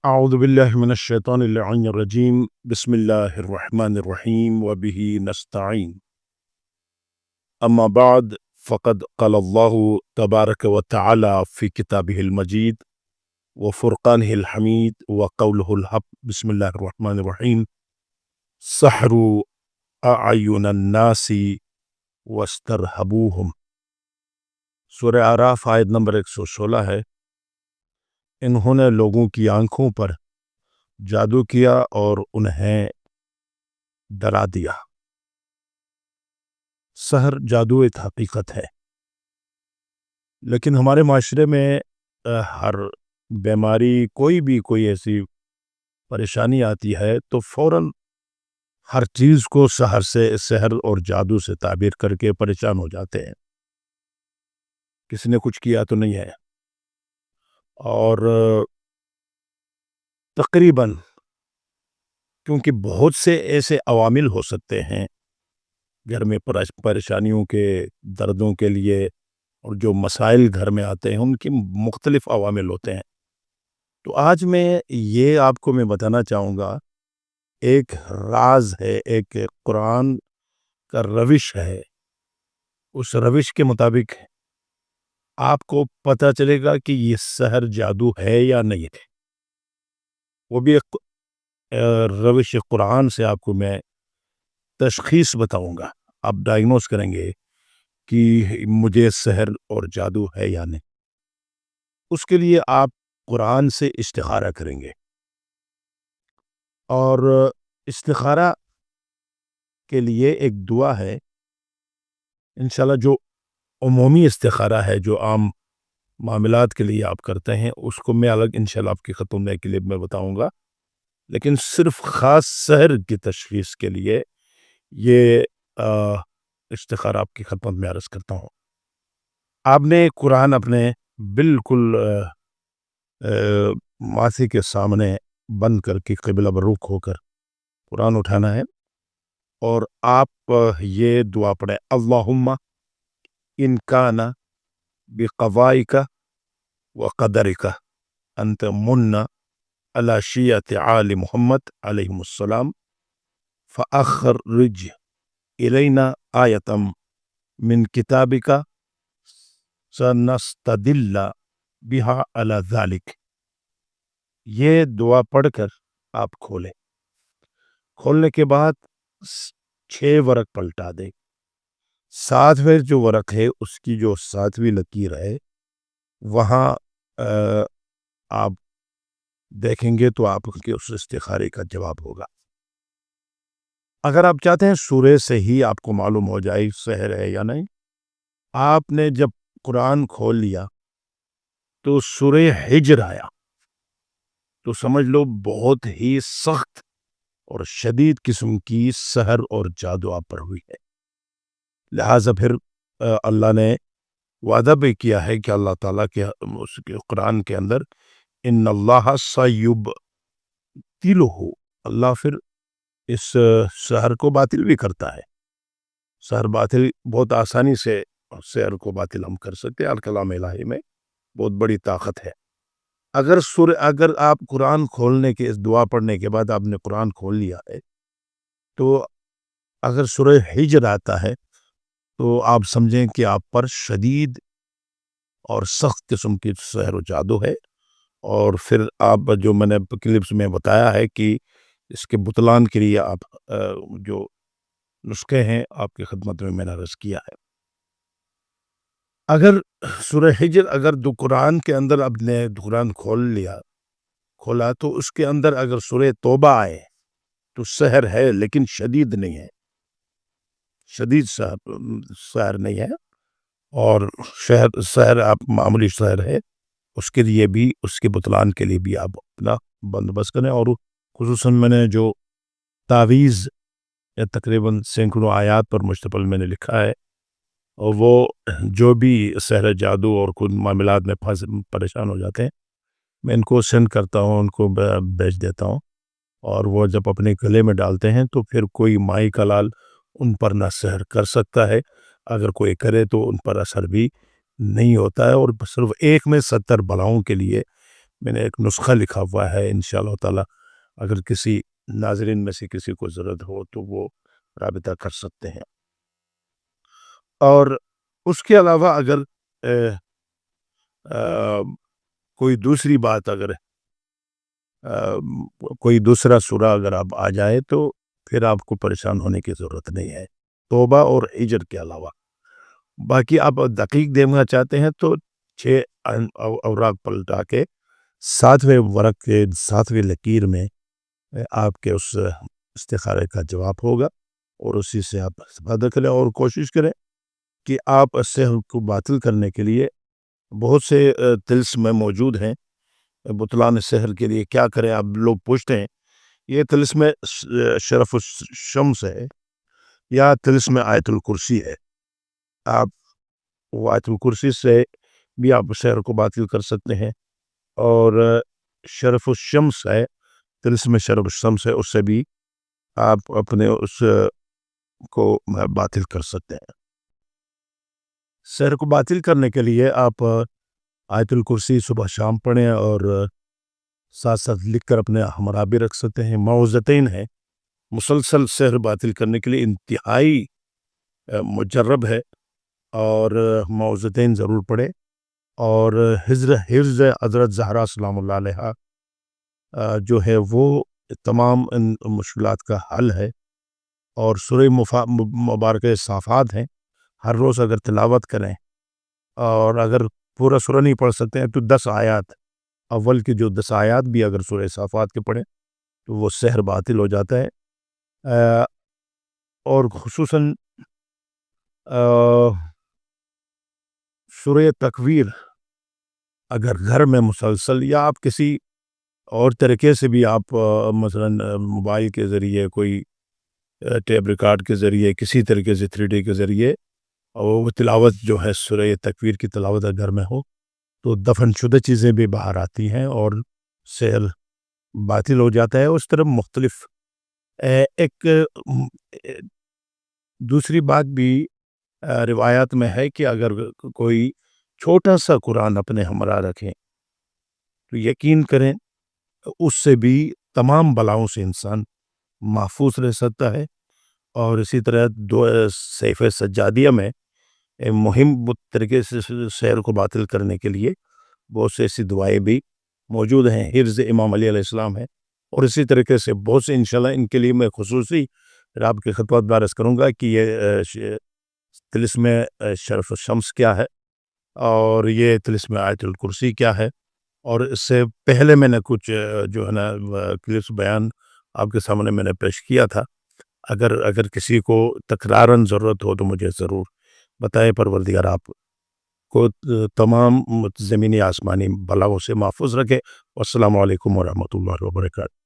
اعوذ باللہ من الشیطان اللعین الرجیم بسم اللہ الرحمن الرحیم وبہ نستعین اما بعد فقد قال اللہ تبارک وتعالی فی کتابہ المجید وفرقانہ الحمید وقولہ الحق بسم اللہ الرحمن الرحیم سحروا اعین الناس واسترہبوہم۔ سورہ اعراف آیت نمبر 116 ہے۔ انہوں نے لوگوں کی آنکھوں پر جادو کیا اور انہیں ڈرا دیا۔ سحر جادو ایک حقیقت ہے، لیکن ہمارے معاشرے میں ہر بیماری کوئی ایسی پریشانی آتی ہے تو فوراً ہر چیز کو سحر اور جادو سے تعبیر کر کے پریشان ہو جاتے ہیں۔ کسی نے کچھ کیا تو نہیں ہے، اور تقریباً کیونکہ بہت سے ایسے عوامل ہو سکتے ہیں گھر میں پریشانیوں کے، دردوں کے لیے، اور جو مسائل گھر میں آتے ہیں ان کی مختلف عوامل ہوتے ہیں۔ تو آج میں آپ کو بتانا چاہوں گا، ایک راز ہے، ایک قرآن کا روش ہے۔ اس روش کے مطابق آپ کو پتہ چلے گا کہ یہ سحر جادو ہے یا نہیں ہے۔ وہ بھی ایک روش قرآن سے آپ کو میں تشخیص بتاؤں گا، آپ ڈائگنوز کریں گے کہ مجھے سحر اور جادو ہے یا نہیں۔ اس کے لیے آپ قرآن سے استخارہ کریں گے، اور استخارہ کے لیے ایک دعا ہے انشاءاللہ، جو عمومی استخارہ ہے، جو عام معاملات کے لیے آپ کرتے ہیں، اس کو میں الگ انشاءاللہ آپ کی خدمت میں کلپ میں بتاؤں گا، لیکن صرف خاص سحر کی تشخیص کے لیے یہ استخارہ آپ کی خدمت میں عرض کرتا ہوں۔ آپ نے قرآن اپنے بالکل ماسی کے سامنے بند کر کے قبلہ برخ ہو کر قرآن اٹھانا ہے، اور آپ یہ دعا پڑھیں: اللہم ان کان بقضائک وقدرک انت من علی شیعۃ آل محمد علیہم السلام فاخرج الینا آیۃ من کتابک سنستدل بہا علی ذلک۔ یہ دعا پڑھ کر آپ کھولنے کے بعد 6 ورق پلٹا دیں۔ 7ویں جو ورق ہے اس کی جو 7ویں لکیر ہے وہاں آپ دیکھیں گے تو آپ کے اس استخارے کا جواب ہوگا۔ اگر آپ چاہتے ہیں سورہ سے ہی آپ کو معلوم ہو جائے سحر ہے یا نہیں، آپ نے جب قرآن کھول لیا تو سورہ ہجر آیا تو سمجھ لو بہت ہی سخت اور شدید قسم کی سحر اور جادو آپ پر ہوئی ہے۔ لہٰذا پھر اللہ نے وعدہ بھی کیا ہے کہ اللہ تعالیٰ کے اس کے قرآن کے اندر ان اللہ سیبطلہ، اللہ پھر اس سحر کو باطل بھی کرتا ہے۔ سحر باطل بہت آسانی سے، سحر کو باطل ہم کر سکتے ہیں۔ الکلام الہی میں بہت بڑی طاقت ہے۔ اگر آپ قرآن کھولنے کے، اس دعا پڑھنے کے بعد آپ نے قرآن کھول لیا ہے تو اگر سورہ ہجر آتا ہے تو آپ سمجھیں کہ آپ پر شدید اور سخت قسم کی سحر و جادو ہے، اور پھر آپ جو میں نے کلپس میں بتایا ہے کہ اس کے بطلان کے لیے آپ جو نسخے ہیں آپ کی خدمت میں نے عرض کیا ہے۔ اگر سورہ ہجر، اگر دو قرآن کے اندر آپ نے قرآن کھولا تو اس کے اندر اگر سورہ توبہ آئے تو سحر ہے لیکن شدید نہیں ہے، شدید سحر نہیں ہے، اور سحر آپ معمولی سحر ہے، اس کے لیے بھی، اس کے بطلان کے لیے بھی آپ اپنا بندوبست کریں۔ اور خصوصاً میں نے جو تعویذ تقریباً سینکڑوں آیات پر مشتمل میں نے لکھا ہے، اور وہ جو بھی سحر جادو اور کچھ معاملات میں پریشان ہو جاتے ہیں، میں ان کو سینڈ کرتا ہوں، ان کو بھیج دیتا ہوں، اور وہ جب اپنے گلے میں ڈالتے ہیں تو پھر کوئی مائی کا لال ان پر نہ سحر کر سکتا ہے، اگر کوئی کرے تو ان پر اثر بھی نہیں ہوتا ہے، اور صرف ایک میں 70 بلاؤں کے لیے میں نے ایک نسخہ لکھا ہوا ہے، انشاءاللہ تعالی اگر کسی ناظرین میں سے کسی کو ضرورت ہو تو وہ رابطہ کر سکتے ہیں۔ اور اس کے علاوہ اگر اہ، اہ، کوئی دوسری بات اگر کوئی دوسرا سورہ اگر آپ آ جائے تو پھر آپ کو پریشان ہونے کی ضرورت نہیں ہے، توبہ اور ہجر کے علاوہ۔ باقی آپ دقیق دینا چاہتے ہیں تو 6 اوراق پلٹا کے 7ویں ورق کے 7ویں لکیر میں آپ کے اس استخارے کا جواب ہوگا، اور اسی سے آپ استفادہ کریں اور کوشش کریں کہ آپ سحر کو باطل کرنے کے لیے بہت سے طلسم میں موجود ہیں۔ بطلان سحر کے لیے کیا کریں؟ اب لوگ پوچھتے ہیں یہ طلسم شرف الشمس ہے یا طلسم آیت الکرسی ہے۔ آپ وہ آیت الکرسی سے بھی آپ سحر کو باطل کر سکتے ہیں، اور شرف الشمس ہے، طلسم شرف الشمس ہے، اس سے بھی آپ اپنے اس کو باطل کر سکتے ہیں۔ سحر کو باطل کرنے کے لیے آپ آیت الکرسی صبح شام پڑھیں، اور ساتھ ساتھ لکھ کر اپنے ہمراہ بھی رکھ سکتے ہیں۔ معوذتین ہے، مسلسل سحر باطل کرنے کے لیے انتہائی مجرب ہے، اور معوذتین ضرور پڑھے، اور حفظ حضرت زہرا سلام اللہ علیہا جو ہے وہ تمام ان مشکلات کا حل ہے، اور سورہ مبارکہ صافات ہیں، ہر روز اگر تلاوت کریں، اور اگر پورا سورہ نہیں پڑھ سکتے ہیں تو 10 آیات، اول کی جو 10 آیات بھی اگر سورہ صافات کے پڑھیں تو وہ سحر باطل ہو جاتا ہے۔ اور خصوصاً سورہ تکویر اگر گھر میں مسلسل، یا آپ کسی اور طریقے سے بھی آپ مثلاً موبائل کے ذریعے، کوئی ٹیپ ریکارڈ کے ذریعے، کسی طریقے سے 3D کے ذریعے، اور وہ تلاوت جو ہے سورہ تکویر کی تلاوت گھر میں ہو تو دفن شدہ چیزیں بھی باہر آتی ہیں اور سحر باطل ہو جاتا ہے۔ اس طرح مختلف ایک دوسری بات بھی روایات میں ہے کہ اگر کوئی چھوٹا سا قرآن اپنے ہمراہ رکھیں تو یقین کریں اس سے بھی تمام بلاؤں سے انسان محفوظ رہ سکتا ہے۔ اور اسی طرح سیف سجادیہ میں مہم طریقے سے سحر کو باطل کرنے کے لیے بہت سے ایسی دعائیں بھی موجود ہیں، حفظ امام علی علیہ السلام ہے، اور اسی طریقے سے بہت سے انشاءاللہ ان کے لیے میں خصوصی آپ کے خطبات بارز کروں گا کہ یہ طلسم شرف الشمس کیا ہے، اور یہ طلسم آیت الکرسی کیا ہے، اور اس سے پہلے میں نے کچھ جو ہے نا کلپس بیان آپ کے سامنے میں نے پیش کیا تھا۔ اگر کسی کو تکرارن ضرورت ہو تو مجھے ضرور بتائیں۔ پروردگار آپ کو تمام زمینی آسمانی بلاؤں سے محفوظ رکھے۔ والسلام علیکم ورحمۃ اللہ وبرکاتہ۔